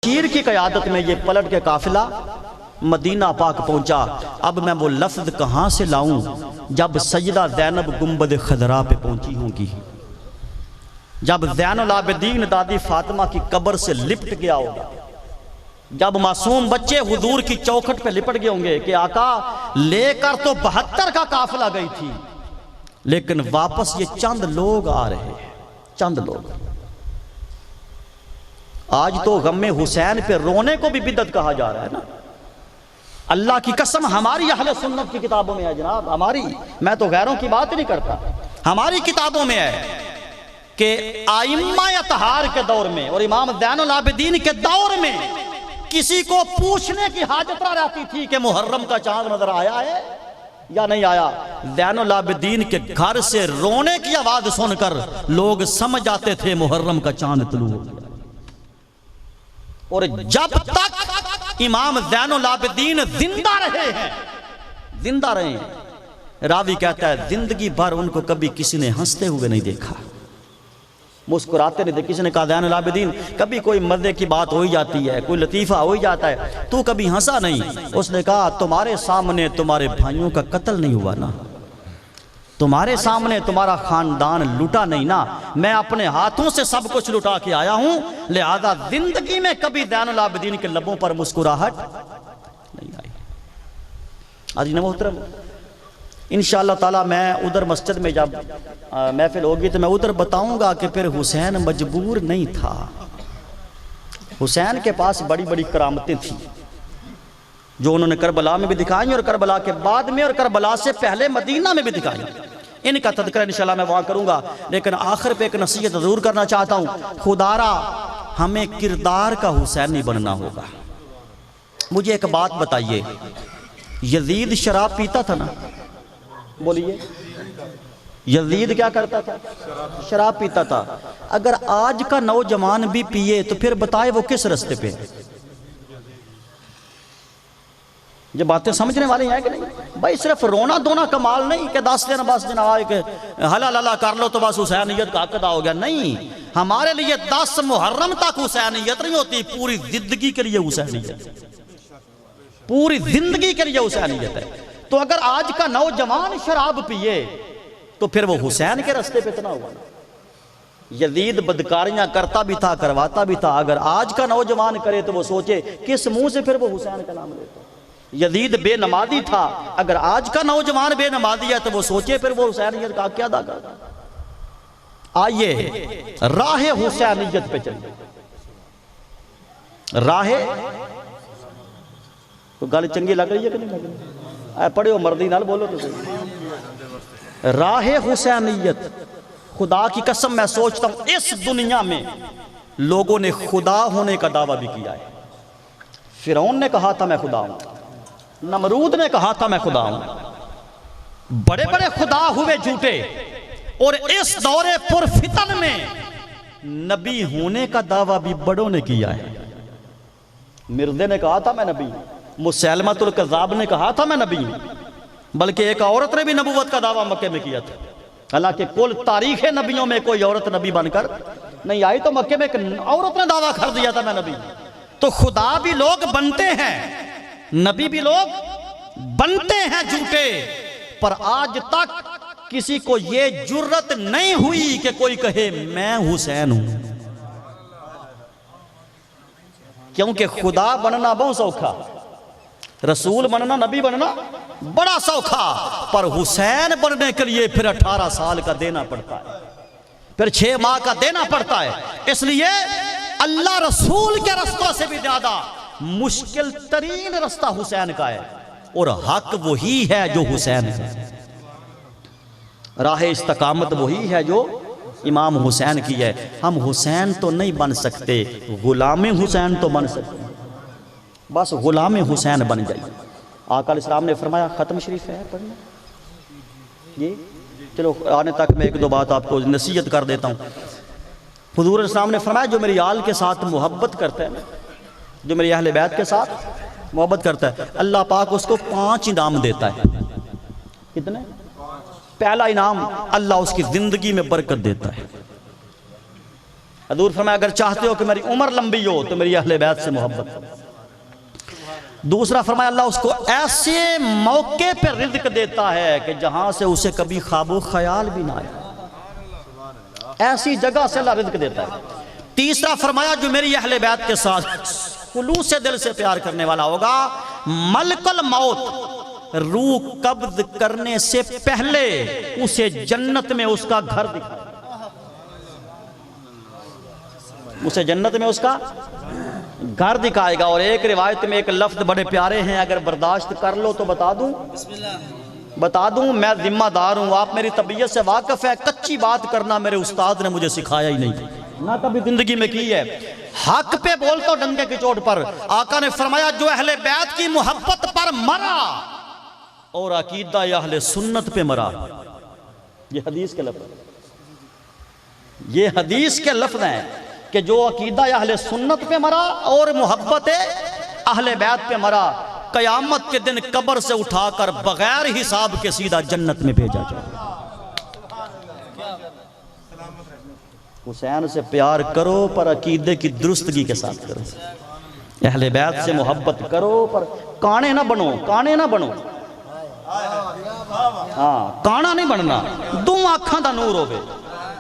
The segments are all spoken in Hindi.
बशीर की क़यादत में ये पलट के काफिला मदीना पाक पहुंचा। अब मैं वो लफ्ज़ कहाँ से लाऊं जब सजदा ज़ैनब गुंबद खदरा पे पहुंची होंगी, जब ज़ैनुल आबिदीन दादी फातिमा की कब्र से लिपट गया होगा, जब मासूम बच्चे हुजूर की चौखट पे लिपट गए होंगे कि आका लेकर तो 72 का काफिला गई थी, लेकिन वापस ये चंद लोग आ रहे हैं, चंद लोग। आज तो गम्मे हुसैन पे रोने को भी बिदअत कहा जा रहा है ना। अल्लाह की कसम हमारी अहले सुन्नत की किताबों में है जनाब, हमारी, मैं तो गैरों की बात नहीं करता, हमारी किताबों में है कि आइम्मा अतहार के दौर में और इमाम ज़ैनुल आबिदीन के दौर में किसी को पूछने की हाजत ना रहती थी कि मुहर्रम का चांद नजर आया है या नहीं आया। ज़ैनुल आबिदीन के घर से रोने की आवाज सुनकर लोग समझ जाते थे मुहर्रम का चांद तुलू हो गया। और जब तक इमाम ज़ैनुल आबिदीन जिंदा रहे हैं, जिंदा रहे हैं, रावी कहता है जिंदगी भर उनको कभी किसी ने हंसते हुए नहीं देखा, मुस्कुराते नहीं थे। किसी ने कहा ज़ैनुल आबिदीन कभी कोई मज़े की बात हो ही जाती है, कोई लतीफ़ा हो ही जाता है, तू कभी हंसा नहीं। उसने कहा तुम्हारे सामने तुम्हारे भाइयों का कत्ल नहीं हुआ ना, तुम्हारे सामने तुम्हारा खानदान लुटा नहीं ना, मैं अपने हाथों से सब कुछ लुटा के आया हूं, लिहाजा जिंदगी में कभी ज़ैनुल आबिदीन के लबों पर मुस्कुराहट नहीं आई। आज मोहतरम इंशाअल्लाह ताला मैं उधर मस्जिद में जब महफिल होगी तो मैं उधर बताऊंगा कि फिर हुसैन मजबूर नहीं था, हुसैन के पास बड़ी बड़ी करामतें थी जो उन्होंने करबला में भी दिखाई और करबला के बाद में और करबला से पहले मदीना में भी दिखाई। इनका तज़किरा इंशाअल्लाह मैं वहाँ करूँगा, लेकिन आखिर पे एक नसीहत ज़रूर करना चाहता हूँ। खुदारा हमें किरदार का हुसैन नहीं बनना होगा। मुझे एक बात बताइए, यजीद शराब पीता था ना, बोलिए, यजीद क्या करता था? शराब पीता था। अगर आज का नौजवान भी पिए तो फिर बताए वो किस रास्ते पे? ये बातें समझने वाली हैं कि नहीं भाई? सिर्फ रोना धोना कमाल नहीं कि 10 दिन बस जनाब हला लला कर लो तो बस हुसैनियत का अक़दा हो गया। नहीं, हमारे लिए 10 मुहर्रम तक हुसैनियत नहीं होती, पूरी जिंदगी के लिए हुसैनियत, पूरी जिंदगी के लिए हुसैनियत है। तो अगर आज का नौजवान शराब पिए तो फिर वो हुसैन के रास्ते पे इतना हुआ। यजीद बदकारियां करता भी था, करवाता भी था। अगर आज का नौजवान करे तो वो सोचे किस मुंह से फिर वो हुसैन का नाम लेता। यजीद बेनमाजी था, अगर आज का नौजवान बेनमाजी है तो वो सोचे फिर वो हुसैनियत का क्या अदा करता। आइए राह हुसैनियत पे चलिए। राह तो गल चंगी लग रही है कि नहीं लग रही? पढ़े हो मर्दी नाल बोलो तो सही। राह हुसैनियत, खुदा की कसम मैं सोचता हूं इस दुनिया में लोगों ने खुदा होने का दावा भी किया है। फिरौन ने कहा था मैं खुदा हूं, नमरूद ने कहा था मैं खुदा हूं, बड़े बड़े खुदा हुए झूठे। और इस दौरे पुरफितन में नबी होने का दावा भी बड़ों ने किया है। मिर्ज़े ने कहा था मैं नबी, मुसैलमतुल कज़्ज़ाब ने कहा था मैं नबी हूं, बल्कि एक औरत ने भी नबूवत का दावा मक्के में किया था। हालांकि कुल तारीख नबियों में कोई औरत नबी बनकर नहीं आई, तो मक्के में एक औरत ने दावा कर दिया था मैं नबी। तो खुदा भी लोग बनते हैं, नबी भी लोग बनते हैं झूठे, पर आज तक किसी को यह जुर्रत नहीं हुई कि कोई कहे मैं हुसैन हूं। क्योंकि खुदा बनना बहुत सौखा, रसूल बनना, नबी बनना बड़ा सौखा, पर हुसैन बनने के लिए फिर 18 साल का देना पड़ता है, फिर 6 माह का देना पड़ता है। इसलिए अल्लाह रसूल के रास्तों से भी ज्यादा मुश्किल तरीन रास्ता हुसैन का है, और हक वही है जो हुसैन है। राह इस्तकामत वही है जो इमाम हुसैन की है। हम हुसैन तो नहीं बन सकते, गुलाम हुसैन तो बन सकते, बस गुलाम हुसैन बन जाइए। आका अलैहिस्सलाम ने फरमाया, ख़त्म शरीफ है पढ़ना ये, चलो आने तक मैं 1-2 बात आपको नसीहत कर देता हूँ। हुज़ूर अलैहिस्सलाम ने फरमाया जो मेरी आल के साथ मोहब्बत करता है, जो मेरी अहले बैत के साथ मोहब्बत करता है, अल्लाह पाक उसको 5 इनाम देता है। कितने? पहला इनाम, अल्लाह उसकी ज़िंदगी में बरकत देता है। हजूर फरमाया अगर चाहते हो कि मेरी उम्र लंबी हो तो मेरी अहले बैत से मोहब्बत करो। दूसरा फरमाया अल्लाह उसको ऐसे मौके पर रिज़्क देता है कि जहां से उसे कभी ख्वाबो ख्याल भी ना आए, ऐसी जगह से अल्लाह रिज़्क देता है। तीसरा फरमाया जो मेरी अहले बैत के साथ खुलूस से दिल से प्यार करने वाला होगा, मलकुल मौत रूह कब्ज करने से पहले उसे जन्नत में उसका घर दिखाए, उसे जन्नत में उसका घर दिखाएगा। और एक रिवायत में एक लफ्ज बड़े प्यारे हैं, अगर बर्दाश्त कर लो तो बता दूं, मैं जिम्मेदार हूं, आप मेरी तबीयत से वाकिफ है। कच्ची बात करना मेरे उस्ताद ने मुझे सिखाया ही नहीं, ना कभी जिंदगी में की है। हक पे बोल तो डंके की चोट पर। आका ने फरमाया जो अहले बैत की मोहब्बत पर मरा और अकीदा या अहले सुन्नत पे मरा, ये हदीस के लफ्ज, ये हदीस के लफ्ज हैं कि जो अकीदा या अहले सुन्नत पे मरा और मोहब्बत अहले बैत पे मरा, कयामत के दिन कब्र से उठाकर बगैर हिसाब के सीधा जन्नत में भेजा जाए। हुसैन से प्यार करो पर अकीदे की दुरुस्तगी के साथ करो, अहले बैत से मोहब्बत करो पर काने ना बनो, काने ना बनो। हाँ, काना नहीं बनना, दो आँखां दा नूर होवे,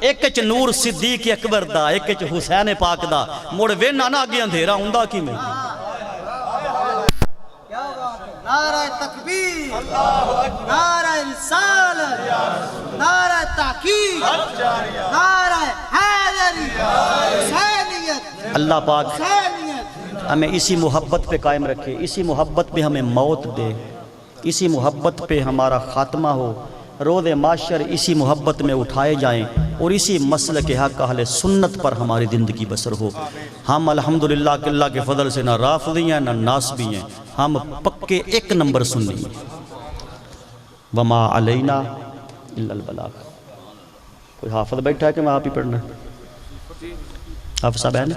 एक च नूर सिद्दीक अकबर दा, एक च हुसैन पाक दा। मुड़ वेना ना अगे अंधेरा हुंदा किवें। नारा तकबीर, नारा रिसालत, नारा ताकीद, नारा हैदरी, हुसैनियत। अल्लाह पाक हमें इसी मोहब्बत पे कायम रखे, इसी मोहब्बत पे हमें मौत दे, इसी मोहब्बत पे हमारा खात्मा हो, रोज़े माशर इसी मोहब्बत में उठाए जाएं और इसी मसल के हक़ अहले सुन्नत पर हमारी ज़िंदगी बसर हो। हम अल्हम्दुलिल्लाह कि अल्लाह के फ़ज़ल से ना राफ़िदी हैं ना नासबी हैं, हम पक्के एक नंबर सुन्नी हैं। वमा अलैना इल्लल बलाग। कोई हाफ़िज़ बैठा है कि मैं आप ही पढ़ना? हाफ़िज़ साहब है ना?